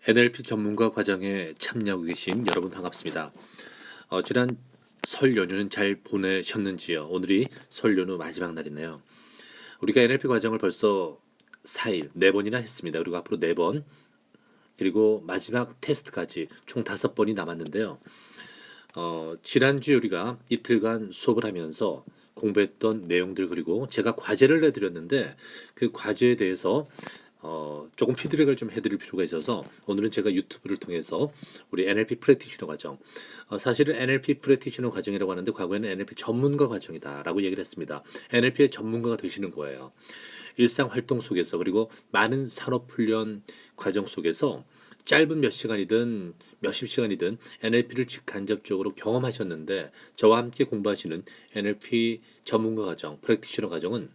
NLP 전문가 과정에 참여하고 계신 여러분 반갑습니다. 지난 설 연휴는 잘 보내셨는지요? 오늘이 설 연휴 마지막 날이네요. 우리가 NLP 과정을 벌써 4일, 4번이나 했습니다. 그리고 앞으로 4번, 그리고 마지막 테스트까지 총 5번이 남았는데요. 지난주에 우리가 이틀간 수업을 하면서 공부했던 내용들, 그리고 제가 과제를 내드렸는데 그 과제에 대해서 조금 피드백을 좀 해드릴 필요가 있어서 오늘은 제가 유튜브를 통해서 우리 NLP 프랙티셔너 과정, 사실은 NLP 프랙티셔너 과정이라고 하는데 과거에는 NLP 전문가 과정이다라고 얘기를 했습니다. NLP의 전문가가 되시는 거예요. 일상 활동 속에서, 그리고 많은 산업훈련 과정 속에서 짧은 몇 시간이든 몇십 시간이든 NLP를 직간접적으로 경험하셨는데 저와 함께 공부하시는 NLP 전문가 과정, 프랙티셔너 과정은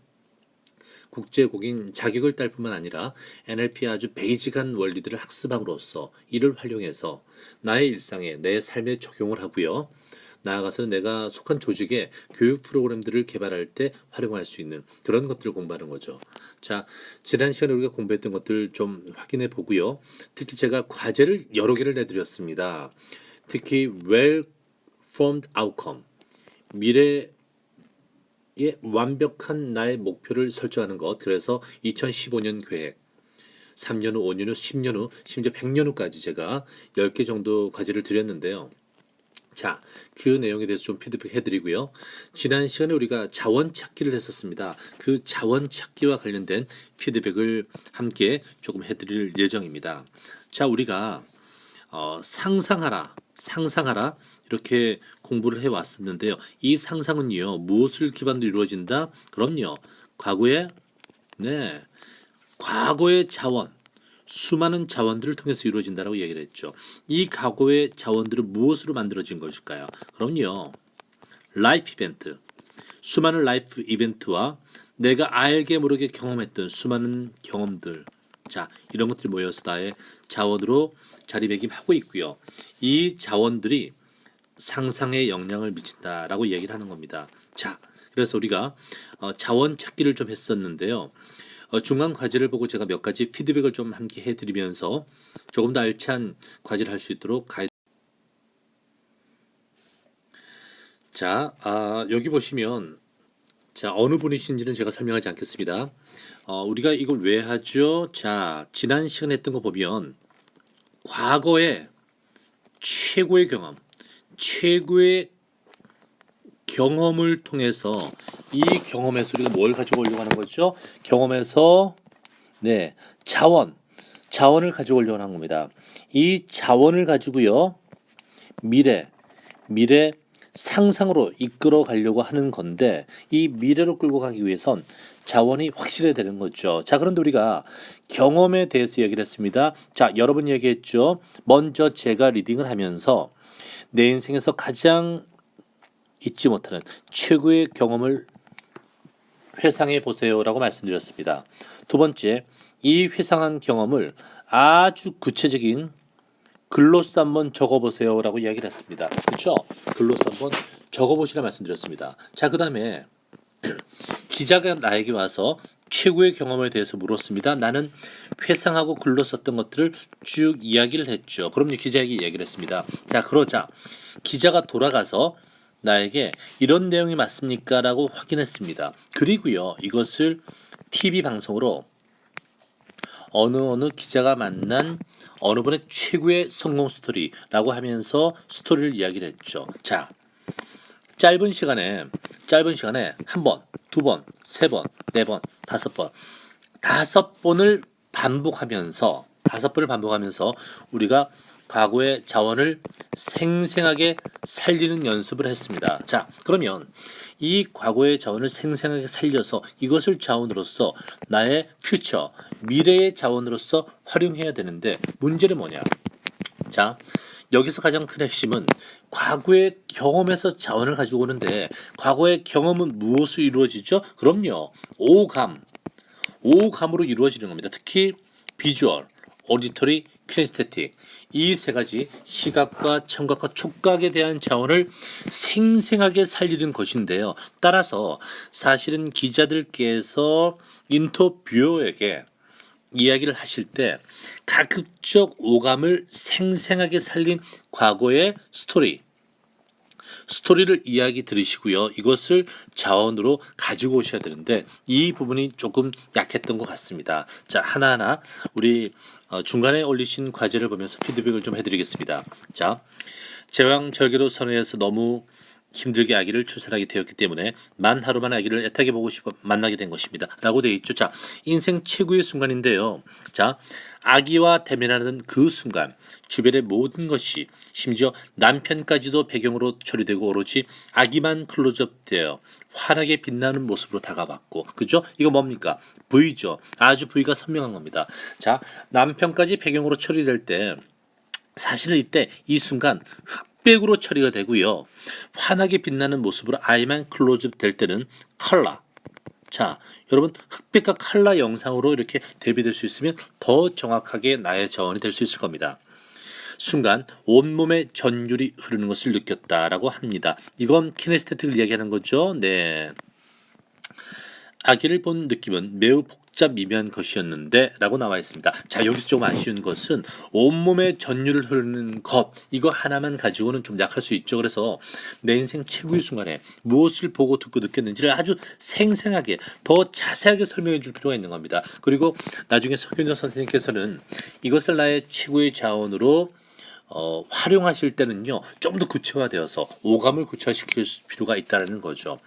국제공인 자격을 딸 뿐만 아니라 NLP의 아주 베이직한 원리들을 학습함으로써 이를 활용해서 나의 일상에, 내 삶에 적용을 하고요. 나아가서 내가 속한 조직의 교육 프로그램들을 개발할 때 활용할 수 있는 그런 것들을 공부하는 거죠. 자, 지난 시간에 우리가 공부했던 것들 좀 확인해 보고요. 특히 제가 과제를 여러 개를 내드렸습니다. 특히 Well-formed outcome, 미래 완벽한 나의 목표를 설정하는 것. 그래서 2015년 계획, 3년 후, 5년 후, 10년 후, 심지어 100년 후까지 제가 10개 정도 과제를 드렸는데요. 자, 그 내용에 대해서 좀 피드백 해드리고요. 지난 시간에 우리가 자원 찾기를 했었습니다. 그 자원 찾기와 관련된 피드백을 함께 조금 해드릴 예정입니다. 자, 우리가 상상하라 이렇게 공부를 해왔었는데요. 이 상상은요, 무엇을 기반으로 이루어진다? 그럼요, 과거의 자원, 수많은 자원들을 통해서 이루어진다라고 얘기를 했죠. 이 과거의 자원들은 무엇으로 만들어진 것일까요? 그럼요, 라이프 이벤트, 수많은 라이프 이벤트와 내가 알게 모르게 경험했던 수많은 경험들, 자, 이런 것들이 모여서 나의 자원으로 자리매김하고 있고요. 이 자원들이 상상에 영향을 미친다라고 얘기를 하는 겁니다. 자, 그래서 우리가 자원 찾기를 좀 했었는데요. 중간 과제를 보고 제가 몇 가지 피드백을 좀 함께 해드리면서 조금 더 알찬 과제를 할 수 있도록 자, 여기 보시면, 자, 어느 분이신지는 제가 설명하지 않겠습니다. 우리가 이걸 왜 하죠? 자, 지난 시간에 했던 거 보면 과거의 최고의 경험, 최고의 경험을 통해서 이 경험에서 우리가 뭘 가져오려고 하는 거죠? 경험에서 자원을 가져오려고 하는 겁니다. 이 자원을 가지고요, 미래 상상으로 이끌어 가려고 하는 건데 이 미래로 끌고 가기 위해선 자원이 확실해야 되는 거죠. 자, 그런데 우리가 경험에 대해서 얘기를 했습니다. 자, 여러분 얘기했죠. 먼저 제가 리딩을 하면서 내 인생에서 가장 잊지 못하는 최고의 경험을 회상해 보세요라고 말씀드렸습니다. 두 번째, 이 회상한 경험을 아주 구체적인 글로써 한번 적어보세요라고 이야기를 했습니다. 그렇죠? 글로써 한번 적어보시라 말씀드렸습니다. 자, 그 다음에 기자가 나에게 와서 최고의 경험에 대해서 물었습니다. 나는 회상하고 글로 썼던 것들을 쭉 이야기를 했죠. 그럼요, 기자에게 얘기를 했습니다. 자, 그러자 기자가 돌아가서 나에게 이런 내용이 맞습니까? 라고 확인했습니다. 그리고요, 이것을 TV 방송으로 어느 기자가 만난 어느 분의 최고의 성공 스토리라고 하면서 스토리를 이야기를 했죠. 자, 짧은 시간에 한 번, 두 번, 세 번, 네 번, 다섯 번을 반복하면서 우리가 과거의 자원을 생생하게 살리는 연습을 했습니다. 자, 그러면 이 과거의 자원을 생생하게 살려서 이것을 자원으로서 나의 퓨처, 미래의 자원으로서 활용해야 되는데 문제는 뭐냐? 자, 여기서 가장 큰 핵심은 과거의 경험에서 자원을 가지고 오는데 과거의 경험은 무엇으로 이루어지죠? 그럼요, 오감으로 이루어지는 겁니다. 특히 비주얼, 오디터리, 키네스테틱, 이 세 가지 시각과 청각과 촉각에 대한 자원을 생생하게 살리는 것인데요. 따라서 사실은 기자들께서 인터뷰어에게 이야기를 하실 때 가급적 오감을 생생하게 살린 과거의 스토리를 이야기 들으시고요. 이것을 자원으로 가지고 오셔야 되는데 이 부분이 조금 약했던 것 같습니다. 자, 하나하나 우리 중간에 올리신 과제를 보면서 피드백을 좀 해드리겠습니다. 자, 제왕절개로 선회해서 너무 힘들게 아기를 출산하게 되었기 때문에 만 하루만 아기를 애타게 보고 싶어 만나게 된 것입니다. 라고 되어 있죠. 자, 인생 최고의 순간인데요. 자, 아기와 대면하는 그 순간 주변의 모든 것이 심지어 남편까지도 배경으로 처리되고 오로지 아기만 클로즈업되어 환하게 빛나는 모습으로 다가왔고, 그죠? 이거 뭡니까? V죠. 아주 V가 선명한 겁니다. 자, 남편까지 배경으로 처리될 때 사실은 이때 이 순간 흑백으로 처리가 되고요. 환하게 빛나는 모습으로 아이만 클로즈업 될 때는 컬러. 자, 여러분 흑백과 컬러 영상으로 이렇게 대비될 수 있으면 더 정확하게 나의 자원이 될 수 있을 겁니다. 순간 온몸에 전율이 흐르는 것을 느꼈다라고 합니다. 이건 키네스테틱을 이야기하는 거죠. 네. 아기를 본 느낌은 매우 복잡 미묘한 것이었는데 라고 나와 있습니다. 자, 여기서 좀 아쉬운 것은 온몸에 전율을 흐르는 것, 이거 하나만 가지고는 좀 약할 수 있죠. 그래서 내 인생 최고의 순간에 무엇을 보고 듣고 느꼈는지를 아주 생생하게 더 자세하게 설명해 줄 필요가 있는 겁니다. 그리고 나중에 석윤정 선생님께서는 이것을 나의 최고의 자원으로 활용하실 때는요, 좀 더 구체화되어서 오감을 구체화시킬 필요가 있다는 거죠.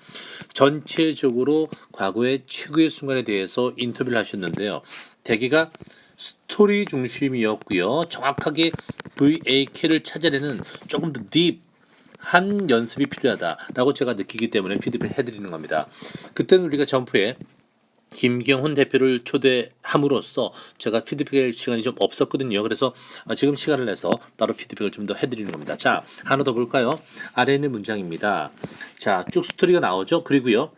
전체적으로 과거의 최고의 순간에 대해서 인터뷰를 하셨는데요. 대개가 스토리 중심이었고요. 정확하게 VAK를 찾아내는 조금 더 딥한 연습이 필요하다라고 제가 느끼기 때문에 피드백을 해드리는 겁니다. 그때는 우리가 점프에 김경훈 대표를 초대함으로써 제가 피드백할 시간이 좀 없었거든요. 그래서 지금 시간을 내서 따로 피드백을 좀 더 해드리는 겁니다. 자, 하나 더 볼까요? 아래에 있는 문장입니다. 자, 쭉 스토리가 나오죠. 그리고요,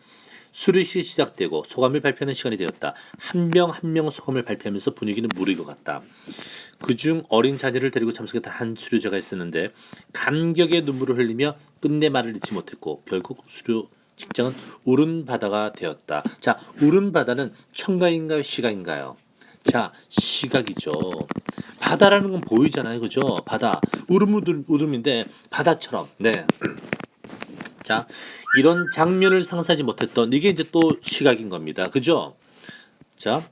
수료식 시작되고 소감을 발표하는 시간이 되었다. 한 명 한 명 소감을 발표하면서 분위기는 무르익 것 같다. 그중 어린 자녀를 데리고 참석했던 한 수료자가 있었는데 감격의 눈물을 흘리며 끝내 말을 잇지 못했고 결국 수료 직장은 울음 바다가 되었다. 자, 울음 바다는 청각인가요, 시각인가요? 자, 시각이죠. 바다라는 건 보이잖아요, 그죠? 바다, 울음인데 바다처럼. 네. 자, 이런 장면을 상상하지 못했던 이게 이제 또 시각인 겁니다, 그죠? 자,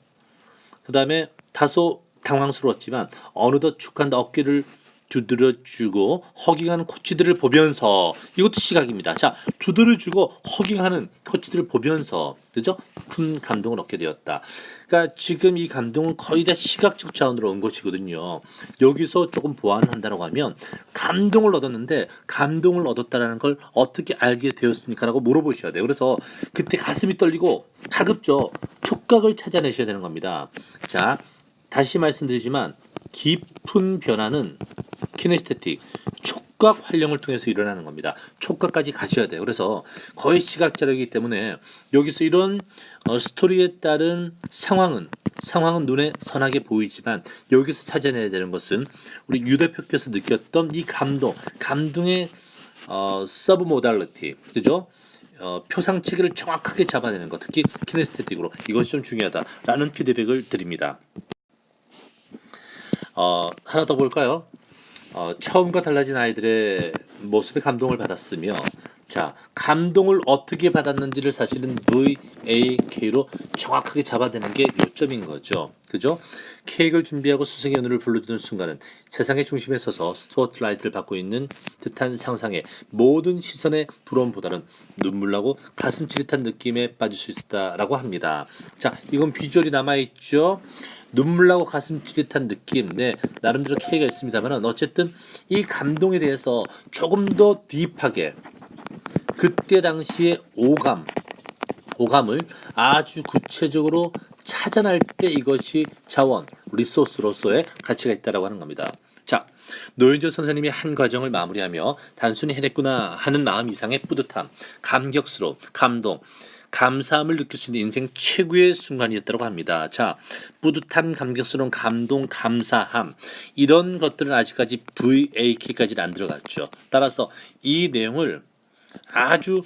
그 다음에 다소 당황스러웠지만 어느덧 축한다 어깨를 두드려주고 허깅하는 코치들을 보면서 이것도 시각입니다. 자, 두드려주고 허깅하는 코치들을 보면서 그죠? 큰 감동을 얻게 되었다. 그러니까 지금 이 감동은 거의 다 시각적 자원으로 온 것이거든요. 여기서 조금 보완한다고 하면 감동을 얻었는데 감동을 얻었다라는 걸 어떻게 알게 되었습니까라고 물어보셔야 돼요. 그래서 그때 가슴이 떨리고 가급적 촉각을 찾아내셔야 되는 겁니다. 자, 다시 말씀드리지만 깊은 변화는 키네스테틱 촉각 활용을 통해서 일어나는 겁니다. 촉각까지 가셔야 돼요. 그래서 거의 시각자력이기 때문에 여기서 이런 스토리에 따른 상황은 눈에 선하게 보이지만 여기서 찾아내야 되는 것은 우리 유 대표께서 느꼈던 이 감동의 서브 모달리티, 그죠? 표상치기를 정확하게 잡아내는 것, 특히 키네스테틱으로 이것이 좀 중요하다라는 피드백을 드립니다. 하나 더 볼까요? 처음과 달라진 아이들의 모습에 감동을 받았으며, 자, 감동을 어떻게 받았는지를 사실은 VAK로 정확하게 잡아내는 게 요점인 거죠. 그죠? 케이크를 준비하고 수생의 눈을 불러주는 순간은 세상의 중심에 서서 스포트라이트를 받고 있는 듯한 상상에 모든 시선의 부러움보다는 눈물나고 가슴 찌릿한 느낌에 빠질 수 있다라고 합니다. 자, 이건 비주얼이 남아있죠. 눈물나고 가슴 찌릿한 느낌, 네, 나름대로 K가 있습니다만 어쨌든 이 감동에 대해서 조금 더 딥하게 그때 당시의 오감을 아주 구체적으로 찾아낼 때 이것이 자원, 리소스로서의 가치가 있다라고 하는 겁니다. 자, 노현조 선생님이 한 과정을 마무리하며 단순히 해냈구나 하는 마음 이상의 뿌듯함, 감격스러움, 감동, 감사함을 느낄 수 있는 인생 최고의 순간이었다고 합니다. 자, 뿌듯함, 감격스러운 감동, 감사함 이런 것들은 아직까지 VAK까지는 안 들어갔죠. 따라서 이 내용을 아주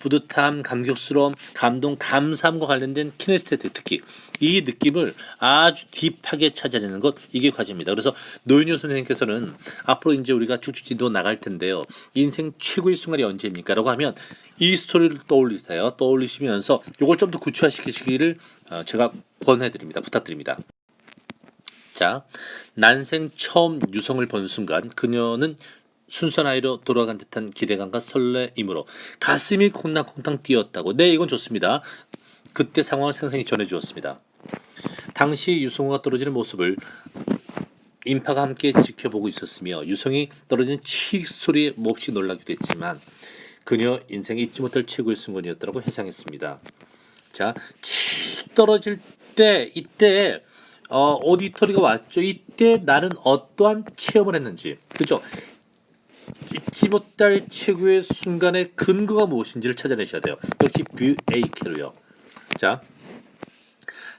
뿌듯함, 감격스러움, 감동, 감사함과 관련된 키네스테틱 특히 이 느낌을 아주 딥하게 찾아내는 것 이게 과제입니다. 그래서 노인효 선생님께서는 앞으로 이제 우리가 쭉쭉지도 나갈 텐데요. 인생 최고의 순간이 언제입니까?라고 하면 이 스토리를 떠올리세요. 떠올리시면서 이걸 좀 더 구체화시키시기를 제가 권해드립니다. 부탁드립니다. 자, 난생 처음 유성을 본 순간 그녀는 순수한 아이로 돌아간 듯한 기대감과 설레임으로 가슴이 콩닥콩닥 뛰었다고. 네, 이건 좋습니다. 그때 상황을 생생히 전해주었습니다. 당시 유성우가 떨어지는 모습을 인파가 함께 지켜보고 있었으며 유성이 떨어지는 칙 소리에 몹시 놀라기도 했지만 그녀 인생에 잊지 못할 최고의 순간이었다고 회상했습니다. 자, 칙 떨어질 때 이때 오디토리가 왔죠. 이때 나는 어떠한 체험을 했는지, 그죠? 잊지 못할 최고의 순간의 근거가 무엇인지를 찾아내셔야 돼요. 역시 VAK로요. 자,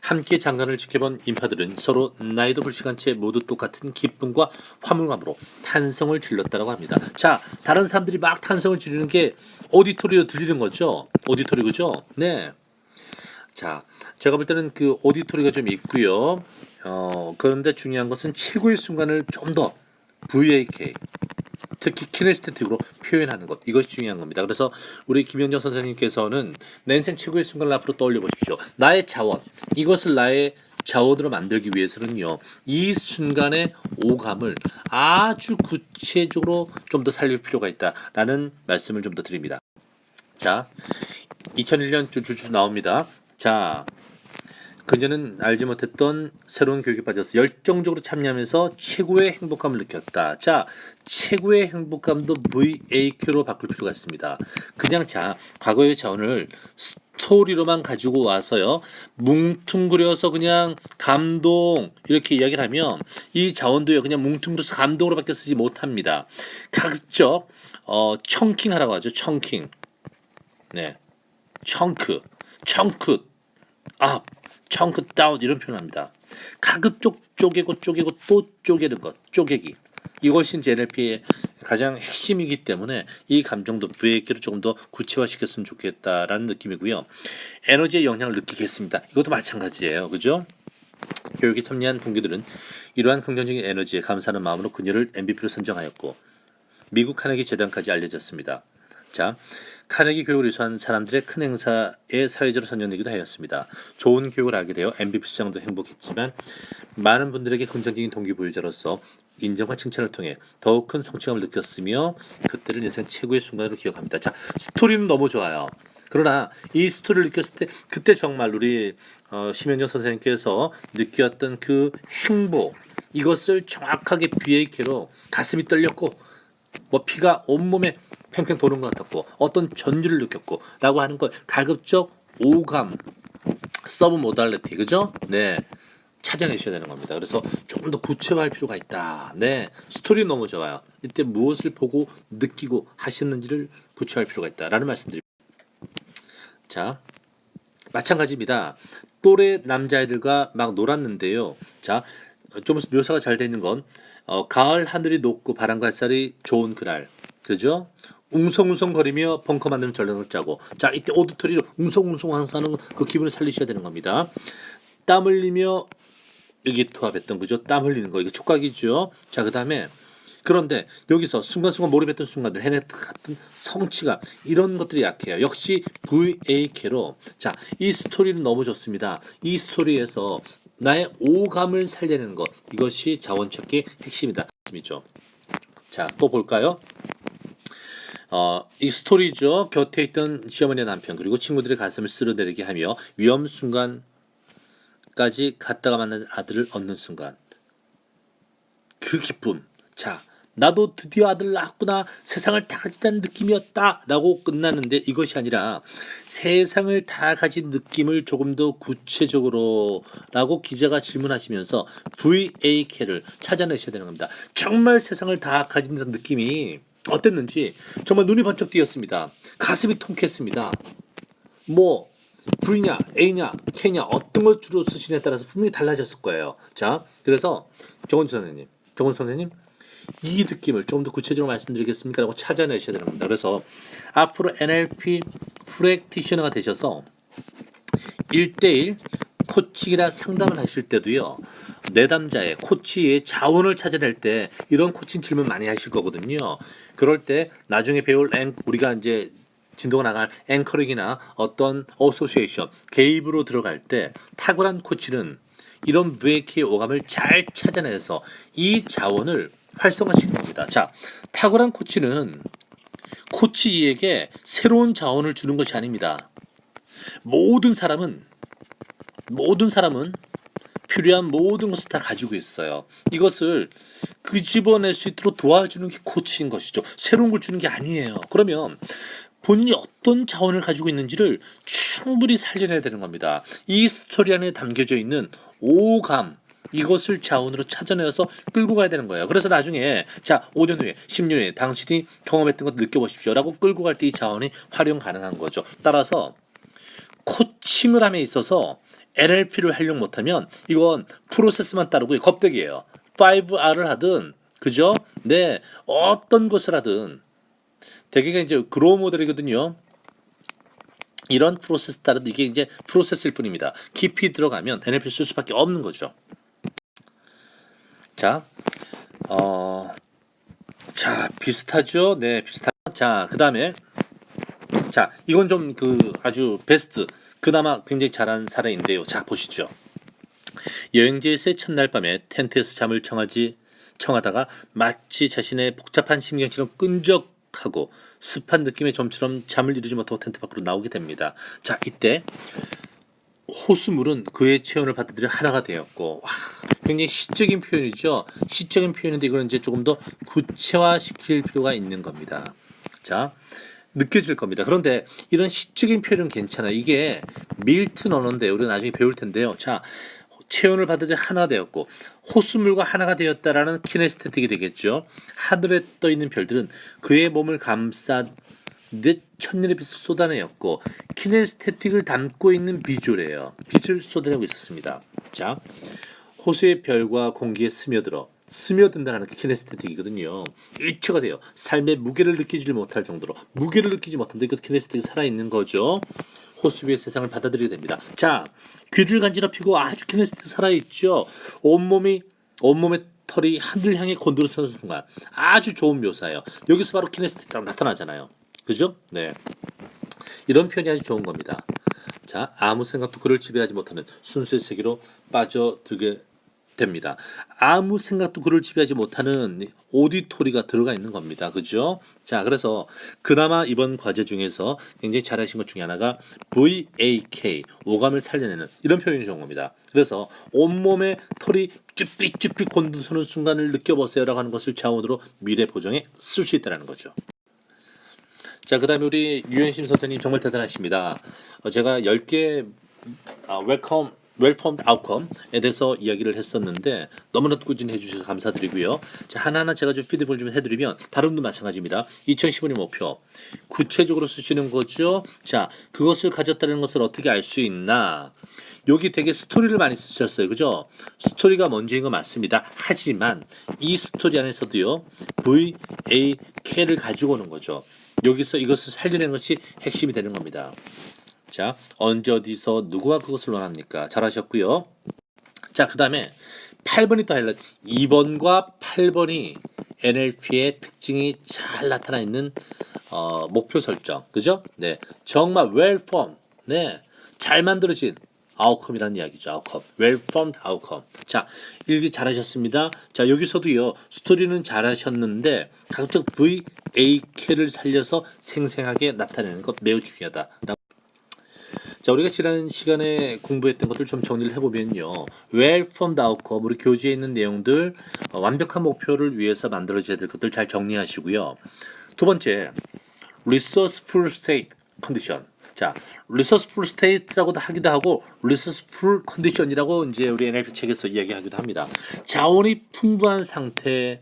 함께 장관을 지켜본 인파들은 서로 나이도 불식한 채 모두 똑같은 기쁨과 화물감으로 탄성을 질렀다고 합니다. 자, 다른 사람들이 막 탄성을 지르는 게 오디토리로 들리는 거죠. 오디토리 그죠? 네. 자, 제가 볼 때는 그 오디토리가 좀 있고요. 그런데 중요한 것은 최고의 순간을 좀 더 VAK 특히 키네스테틱으로 표현하는 것 이것이 중요한 겁니다. 그래서 우리 김영정 선생님께서는 내 인생 최고의 순간을 앞으로 떠올려 보십시오. 나의 자원 이것을 나의 자원으로 만들기 위해서는요. 이 순간의 오감을 아주 구체적으로 좀 더 살릴 필요가 있다라는 말씀을 좀 더 드립니다. 자, 2001년 줄줄 나옵니다. 자, 그녀는 알지 못했던 새로운 교육에 빠져서 열정적으로 참여하면서 최고의 행복감을 느꼈다. 자, 최고의 행복감도 VAQ로 바꿀 필요가 있습니다. 그냥 자, 과거의 자원을 스토리로만 가지고 와서요. 뭉퉁그려서 그냥 감동 이렇게 이야기를 하면 이 자원도요. 그냥 뭉퉁그려서 감동으로밖에 쓰지 못합니다. 가급적 청킹하라고 하죠. 청킹. 네. 청크. 청크 다운 이런 표현합니다. 가급적 쪼개고 또 쪼개는 것, 쪼개기. 이것이 NLP의 가장 핵심이기 때문에 이 감정도 VAQ를 조금 더 구체화시켰으면 좋겠다라는 느낌이고요. 에너지의 영향을 느끼겠습니다. 이것도 마찬가지예요. 그죠? 교육에 참여한 동기들은 이러한 긍정적인 에너지에 감사하는 마음으로 그녀를 MVP로 선정하였고 미국 카네기 재단까지 알려졌습니다. 자, 카네기 교육을 이수한 사람들의 큰 행사에 사회자로 선정되기도 하였습니다. 좋은 교육을 알게 되어 MVP 수상도 행복했지만 많은 분들에게 긍정적인 동기부여자로서 인정과 칭찬을 통해 더욱 큰 성취감을 느꼈으며 그때를 인생 최고의 순간으로 기억합니다. 자, 스토리는 너무 좋아요. 그러나 이 스토리를 느꼈을 때 그때 정말 우리 심현정 선생님께서 느꼈던 그 행복 이것을 정확하게 BAK로 가슴이 떨렸고 뭐 피가 온몸에 팽팽 도는 것 같았고 어떤 전율을 느꼈고 라고 하는 걸 가급적 오감 서브 모달리티 그죠? 네 찾아내셔야 되는 겁니다. 그래서 조금 더 구체화할 필요가 있다. 네 스토리 너무 좋아요. 이때 무엇을 보고 느끼고 하셨는지를 구체화할 필요가 있다라는 말씀드립니다. 자 마찬가지입니다. 또래 남자애들과 막 놀았는데요. 자 좀 묘사가 잘 되는 건 가을 하늘이 높고 바람과 햇살이 좋은 그날 그죠? 웅성웅성거리며 벙커 만드는 전략을 짜고 자 이때 오디토리로 웅성웅성 하는 그 기분을 살리셔야 되는 겁니다. 땀 흘리며 의기투합했던 그죠? 땀 흘리는 거 이거 촉각이죠. 자 그다음에 그런데 여기서 순간순간 몰입했던 순간들 해냈던 같은 성취감 이런 것들이 약해요. 역시 VAK로 자 이 스토리는 너무 좋습니다. 이 스토리에서 나의 오감을 살려내는 것 이것이 자원 찾기의 핵심이다. 자 또 볼까요? 이 스토리죠. 곁에 있던 시어머니의 남편 그리고 친구들의 가슴을 쓸어내리게 하며 위험 순간까지 갔다가 만난 아들을 얻는 순간 그 기쁨. 자 나도 드디어 아들 낳았구나 세상을 다 가진다는 느낌이었다 라고 끝났는데 이것이 아니라 세상을 다 가진 느낌을 조금 더 구체적으로 라고 기자가 질문하시면서 VAK를 찾아내셔야 되는 겁니다. 정말 세상을 다 가진다는 느낌이 어땠는지 정말 눈이 번쩍 띄었습니다. 가슴이 통쾌했습니다. 뭐 V냐 A냐 K냐 어떤 걸 주로 쓰시냐에 따라서 분명히 달라졌을 거예요. 자 그래서 정원 선생님 이 느낌을 좀 더 구체적으로 말씀드리겠습니까? 라고 찾아내셔야 되는 겁니다. 그래서 앞으로 NLP 프랙티셔너가 되셔서 1대1 코칭이나 상담을 하실 때도요. 내담자의 코치의 자원을 찾아낼 때 이런 코칭 질문 많이 하실 거거든요. 그럴 때 나중에 배울 우리가 이제 진도가 나갈 앵커링이나 어떤 어소시에이션, 개입으로 들어갈 때 탁월한 코치는 이런 VAK 오감을 잘 찾아내서 이 자원을 활성화시키는 겁니다. 자, 탁월한 코치는 코치에게 새로운 자원을 주는 것이 아닙니다. 모든 사람은 필요한 모든 것을 다 가지고 있어요. 이것을 끄집어낼 수 있도록 도와주는 게 코치인 것이죠. 새로운 걸 주는 게 아니에요. 그러면 본인이 어떤 자원을 가지고 있는지를 충분히 살려내야 되는 겁니다. 이 스토리 안에 담겨져 있는 오감, 이것을 자원으로 찾아내서 끌고 가야 되는 거예요. 그래서 나중에 자 5년 후에 10년 후에 당신이 경험했던 것 느껴보십시오 라고 끌고 갈 때 이 자원이 활용 가능한 거죠. 따라서 코칭을 함에 있어서 NLP를 활용 못하면 이건 프로세스만 따르고 겁대기예요. 5R을 하든 그죠? 네, 어떤 것을 하든 대개가 이제 그로우 모델이거든요. 이런 프로세스 따르듯 이게 이제 프로세스일 뿐입니다. 깊이 들어가면 NLP 쓸 수밖에 없는 거죠. 자, 자 비슷하죠? 네, 비슷하. 자, 그 다음에 자, 이건 좀 그 아주 베스트, 그나마 굉장히 잘한 사례인데요. 자, 보시죠. 여행지에서의 첫날 밤에 텐트에서 잠을 청하다가 마치 자신의 복잡한 심경처럼 끈적하고 습한 느낌의 좀처럼 잠을 이루지 못하고 텐트 밖으로 나오게 됩니다. 자, 이때 호수물은 그의 체온을 받아들여 하나가 되었고, 와, 굉장히 시적인 표현이죠. 시적인 표현인데 이걸 이제 조금 더 구체화시킬 필요가 있는 겁니다. 자, 느껴질 겁니다. 그런데 이런 시적인 표현은 괜찮아요. 이게 밀튼 언어인데 우리 나중에 배울 텐데요. 자, 체온을 받아들여 하나 되었고 호수물과 하나가 되었다라는 키네스테틱이 되겠죠. 하늘에 떠 있는 별들은 그의 몸을 감싸듯 천년의 빛을 쏟아내었고 키네스테틱을 담고 있는 비주얼이에요. 빛을 쏟아내고 있었습니다. 자, 호수의 별과 공기에 스며든다는 게 키네스테틱이거든요. 일체가 돼요. 삶의 무게를 느끼지 못할 정도로 무게를 느끼지 못한데 그 키네스테틱이 살아있는 거죠. 호수 위의 세상을 받아들이게 됩니다. 자, 귀를 간지럽히고 아주 키네스테틱 살아있죠. 온몸의 털이 하늘 향해 곤두서는 순간 아주 좋은 묘사예요. 여기서 바로 키네스테틱이 나타나잖아요. 그죠? 네, 이런 표현이 아주 좋은 겁니다. 자, 아무 생각도 그를 지배하지 못하는 순수의 세계로 빠져들게 됩니다. 아무 생각도 그를 지배하지 못하는 오디토리가 들어가 있는 겁니다. 그죠? 자, 그래서 그나마 이번 과제 중에서 굉장히 잘하신 것 중에 하나가 VAK, 오감을 살려내는 이런 표현이 좋은 겁니다. 그래서 온몸에 털이 쭈삣쭈삣 곤두서는 순간을 느껴보세요라고 하는 것을 자원으로 미래 보정에 쓸 수 있다는 거죠. 자, 그 다음에 우리 유현심 선생님 정말 대단하십니다. 제가 10개 웰컴 아웃컴에 대해서 이야기를 했었는데 너무나 꾸준히 해주셔서 감사드리고요. 자, 하나하나 제가 좀 피드백을 좀 해드리면 발음도 마찬가지입니다. 2015년 목표 구체적으로 쓰시는 거죠. 자, 그것을 가졌다는 것을 어떻게 알 수 있나? 여기 되게 스토리를 많이 쓰셨어요. 그죠? 스토리가 먼저인 거 맞습니다. 하지만 이 스토리 안에서도요. VAK를 가지고 오는 거죠. 여기서 이것을 살려내는 것이 핵심이 되는 겁니다. 자, 언제 어디서 누구와 그것을 원합니까? 잘하셨고요. 자, 그 다음에 8번이 또 하이라이트. 2번과 8번이 NLP의 특징이 잘 나타나 있는 목표 설정. 그죠? 네, 정말 well formed, 네, 잘 만들어진 아웃컴이라는 이야기죠. 아웃컴, well formed 아웃컴. 자, 일기 잘하셨습니다. 자, 여기서도요, 스토리는 잘하셨는데 각종 VAK를 살려서 생생하게 나타내는 것 매우 중요하다. 자, 우리가 지난 시간에 공부했던 것들 좀 정리를 해보면요. well formed outcome, 우리 교재에 있는 내용들, 완벽한 목표를 위해서 만들어져야 될 것들 잘 정리하시고요. 두 번째, resourceful state condition. 자, resourceful state라고도 하기도 하고 resourceful condition이라고 이제 우리 NLP 책에서 이야기하기도 합니다. 자원이 풍부한 상태에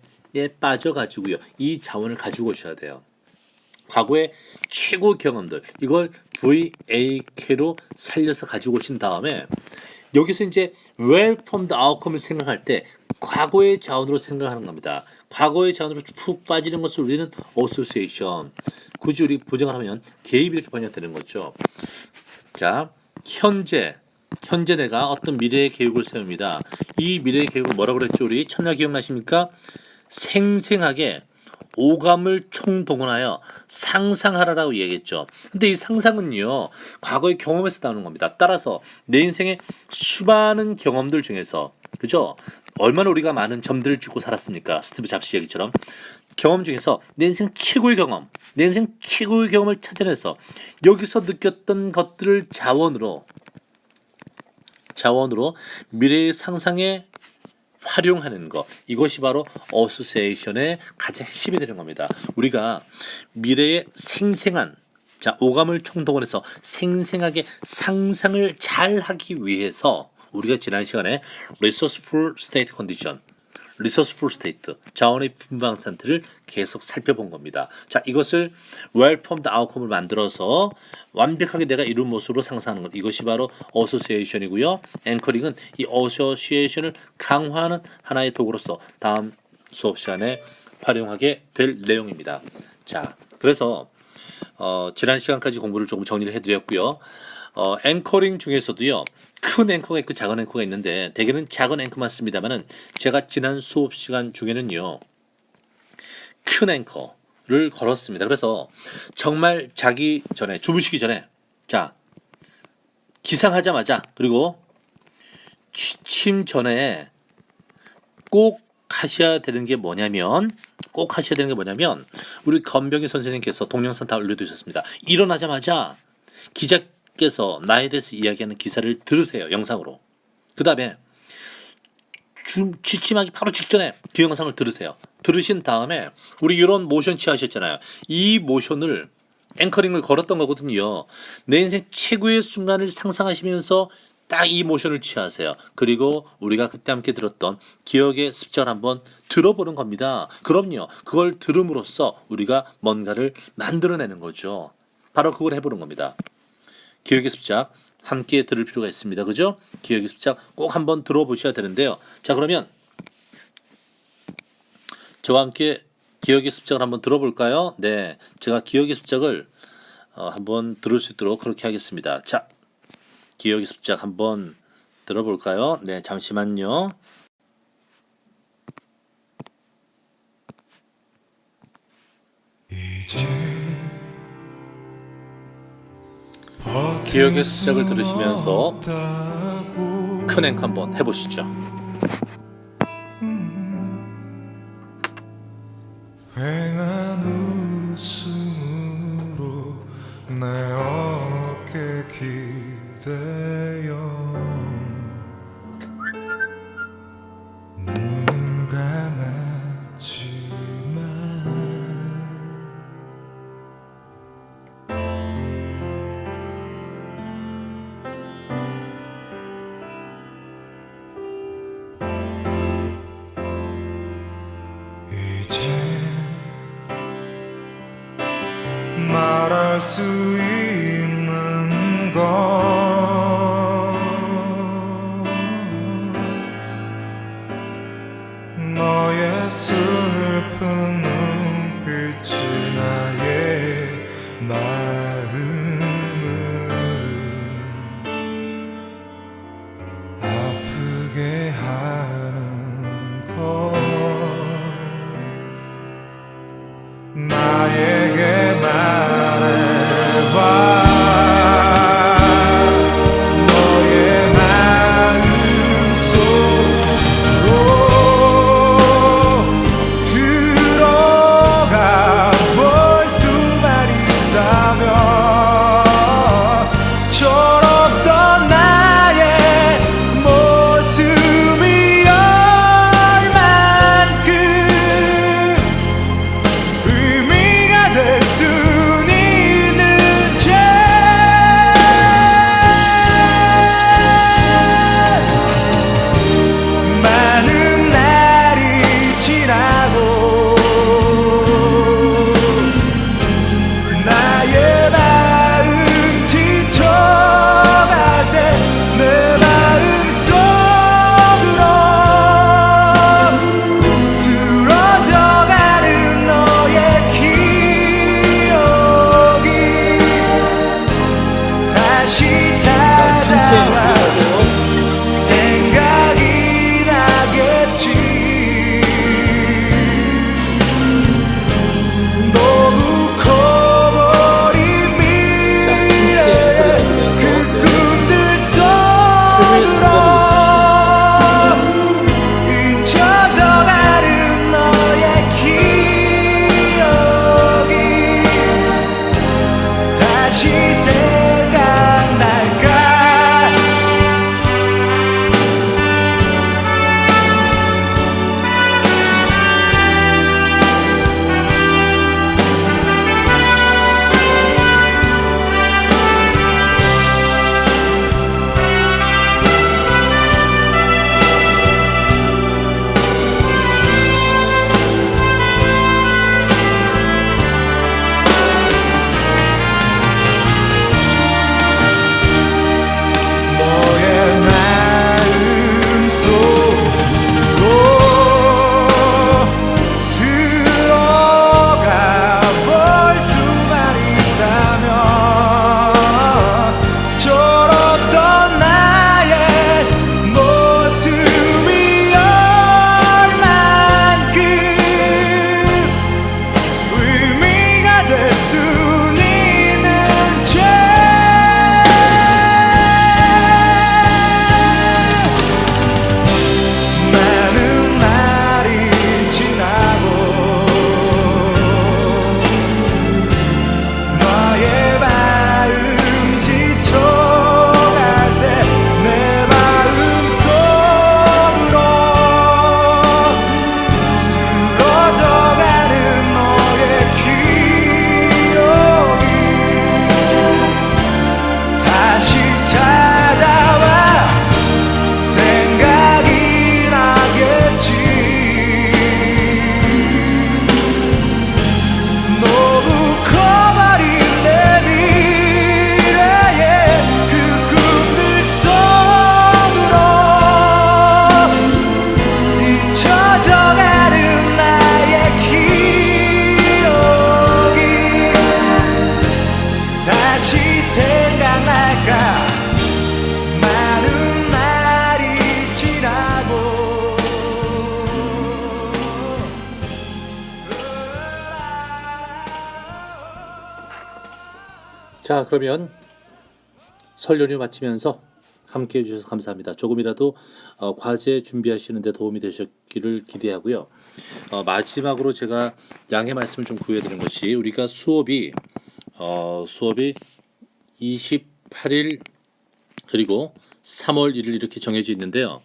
빠져가지고요. 이 자원을 가지고 오셔야 돼요. 과거의 최고 경험들, 이걸 VAK로 살려서 가지고 오신 다음에 여기서 이제 well formed outcome을 생각할 때 과거의 자원으로 생각하는 겁니다. 과거의 자원으로 푹 빠지는 것을 우리는 association. 굳이 우리 부정을 하면 개입 이렇게 번역되는 거죠. 자, 현재 내가 어떤 미래의 계획을 세웁니다. 이 미래의 계획을 뭐라고 그랬죠? 우리 첫날 기억나십니까? 생생하게 오감을 총동원하여 상상하라라고 얘기했죠. 근데 이 상상은요, 과거의 경험에서 나오는 겁니다. 따라서 내 인생의 수많은 경험들 중에서, 그죠? 얼마나 우리가 많은 점들을 짚고 살았습니까? 스티브 잡스 얘기처럼. 경험 중에서 내 인생 최고의 경험, 내 인생 최고의 경험을 찾아내서 여기서 느꼈던 것들을 자원으로 미래의 상상에 활용하는 것, 이것이 바로 어소시에이션의 가장 핵심이 되는 겁니다. 우리가 미래의 생생한 오감을 총동원해서 생생하게 상상을 잘 하기 위해서 우리가 지난 시간에 resourceful state condition, resourceful state, 자원의 분방 상태를 계속 살펴본 겁니다. 자, 이것을 well-formed outcome을 만들어서 완벽하게 내가 이룬 모습으로 상상하는 것, 이것이 바로 association이고요. 앵커링은 이 association을 강화하는 하나의 도구로서 다음 수업 시간에 활용하게 될 내용입니다. 자, 그래서 지난 시간까지 공부를 조금 정리를 해드렸고요. 앵커링 중에서도요, 큰 앵커가 있고 작은 앵커가 있는데 대개는 작은 앵커만 씁니다만은 제가 지난 수업 시간 중에는요, 큰 앵커를 걸었습니다. 그래서 정말 자기 전에, 주무시기 전에, 자, 기상하자마자, 그리고 취침 전에 꼭 하셔야 되는 게 뭐냐면, 우리 건병희 선생님께서 동영상 다 올려두셨습니다. 일어나자마자 기자께서 나에 대해서 이야기하는 기사를 들으세요. 영상으로. 그 다음에 취침하기 바로 직전에 그 영상을 들으세요. 들으신 다음에 우리 이런 모션 취하셨잖아요. 이 모션을 앵커링을 걸었던 거거든요. 내 인생 최고의 순간을 상상하시면서 딱 이 모션을 취하세요. 그리고 우리가 그때 함께 들었던 기억의 습작을 한번 들어보는 겁니다. 그럼요. 그걸 들음으로써 우리가 뭔가를 만들어내는 거죠. 바로 그걸 해보는 겁니다. 기억의 습작 함께 들을 필요가 있습니다. 그죠? 기억의 습작 꼭 한번 들어보셔야 되는데요. 자, 그러면 저와 함께 기억의 습작을 한번 들어볼까요? 네, 제가 기억의 습작을 한번 들을 수 있도록 그렇게 하겠습니다. 자, 기억의 습작 한번 들어볼까요? 네, 잠시만요. 기억의 습작을 들으시면서 큰 앵커 한번 해보시죠. 휑한 웃음으로 내 어깨 기대어 눈을 감았지만 말할 수 있는 건 너의 슬픈 눈빛이 나의 마음을 아프게 하는 것 나에게 말해봐 너의 마음속으로 들어가 봐 자, 그러면 설 연휴 마치면서 함께 해주셔서 감사합니다. 조금이라도 과제 준비하시는 데 도움이 되셨기를 기대하고요. 마지막으로 제가 양해 말씀을 좀 구해드리는 것이 우리가 수업이 28일 그리고 3월 1일 이렇게 정해져 있는데요.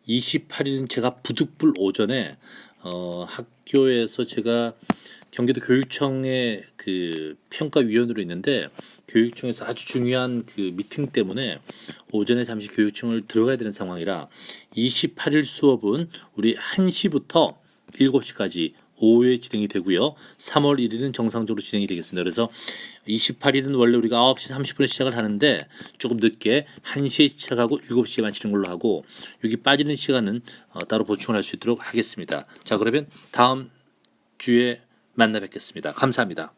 28일은 제가 부득불 오전에 학교에서 제가 경기도 교육청의 그 평가위원으로 있는데 교육청에서 아주 중요한 그 미팅 때문에 오전에 잠시 교육청을 들어가야 되는 상황이라 28일 수업은 우리 1시부터 7시까지 오후에 진행이 되고요. 3월 1일은 정상적으로 진행이 되겠습니다. 그래서 28일은 원래 우리가 9시 30분에 시작을 하는데 조금 늦게 1시에 시작하고 7시에 마치는 걸로 하고 여기 빠지는 시간은 따로 보충을 할 수 있도록 하겠습니다. 자, 그러면 다음 주에 만나 뵙겠습니다. 감사합니다.